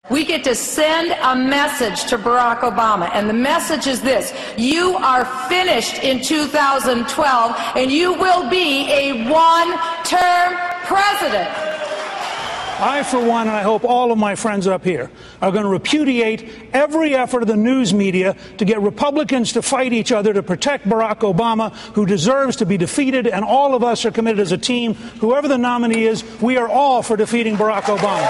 We get to send a message to Barack Obama, and the message is this: you are finished in 2012, and you will be a one-term president. I, for one, and I hope all of my friends up here, are going to repudiate every effort of the news media to get Republicans to fight each other to protect Barack Obama, who deserves to be defeated, and all of us are committed as a team. Whoever the nominee is, we are all for defeating Barack Obama.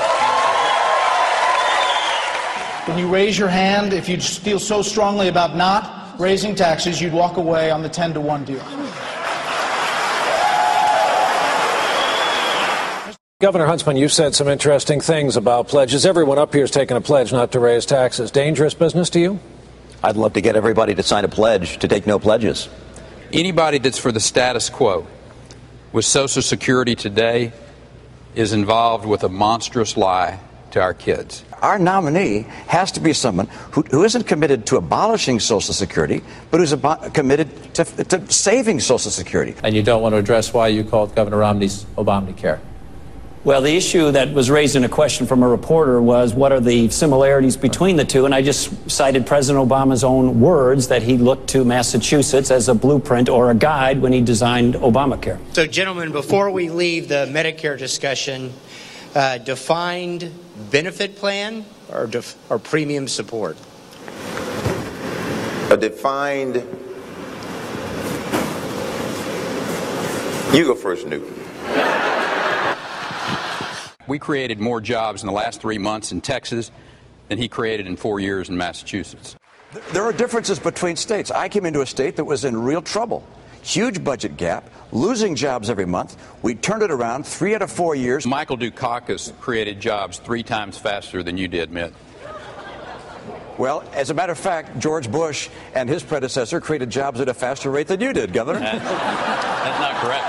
When you raise your hand, if you feel so strongly about not raising taxes, you'd walk away on the 10-to-1 deal. Governor Huntsman, you've said some interesting things about pledges. Everyone up here has taken a pledge not to raise taxes. Dangerous business to you? I'd love to get everybody to sign a pledge to take no pledges. Anybody that's for the status quo with Social Security today is involved with a monstrous lie to our kids. Our nominee has to be someone who isn't committed to abolishing Social Security, but who's committed to saving Social Security. And you don't want to address why you called Governor Romney's Obamacare? Well, the issue that was raised in a question from a reporter was, what are the similarities between the two? And I just cited President Obama's own words that he looked to Massachusetts as a blueprint or a guide when he designed Obamacare. So, gentlemen, before we leave the Medicare discussion, defined benefit plan or premium support? A defined... You go first, Newton. We created more jobs in the last 3 months in Texas than he created in 4 years in Massachusetts. There are differences between states. I came into a state that was in real trouble. Huge budget gap, losing jobs every month. We turned it around 3 out of 4 years. Michael Dukakis created jobs 3 times faster than you did, Mitt. Well, as a matter of fact, George Bush and his predecessor created jobs at a faster rate than you did, Governor. That's not correct.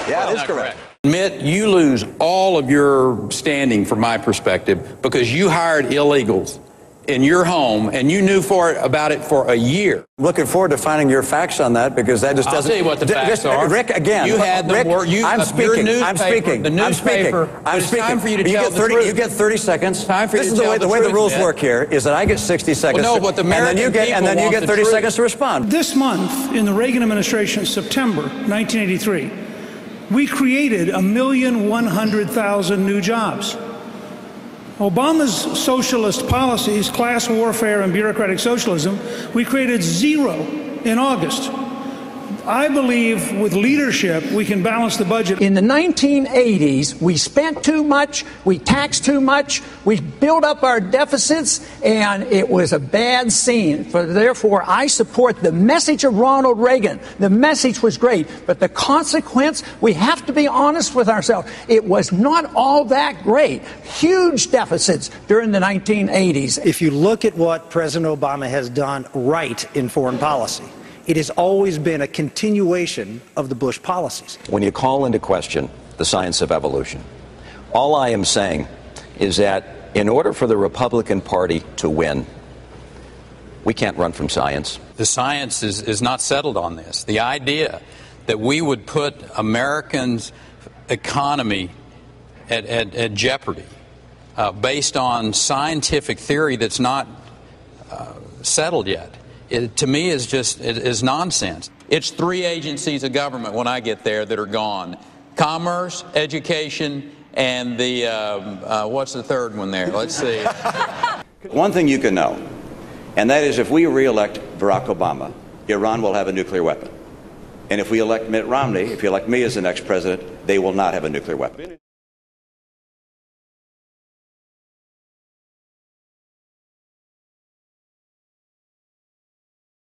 Yeah, it is correct. Mitt, you lose all of your standing from my perspective because you hired illegals in your home and you knew about it for a year. Looking forward to finding your facts on that, because that just doesn't... I'll tell you what the facts are. Rick, again... You had the word... I'm speaking. The newspaper... It's time for you to tell the truth. You get 30 seconds. Time for you to tell the truth. The way the rules work here is that I get 60 seconds. Well, no, but the American people and then you get 30 seconds to respond. This month, in the Reagan administration, September 1983, we created 1,100,000 new jobs. Obama's socialist policies, class warfare and bureaucratic socialism, we created 0 in August. I believe with leadership we can balance the budget. In the 1980s, we spent too much, we taxed too much, we built up our deficits, and it was a bad scene. Therefore, I support the message of Ronald Reagan. The message was great, but the consequence, we have to be honest with ourselves. It was not all that great. Huge deficits during the 1980s. If you look at what President Obama has done right in foreign policy, it has always been a continuation of the Bush policies. When you call into question the science of evolution, all I am saying is that in order for the Republican Party to win, we can't run from science. The science is not settled on this. The idea that we would put Americans' economy at jeopardy based on scientific theory that's not settled yet, to me is nonsense. It's 3 agencies of government when I get there that are gone: commerce, education, and the what's the third one there? Let's see. One thing you can know, and that is if we re-elect Barack Obama, Iran will have a nuclear weapon. And if we elect Mitt Romney, if you elect me as the next president, they will not have a nuclear weapon.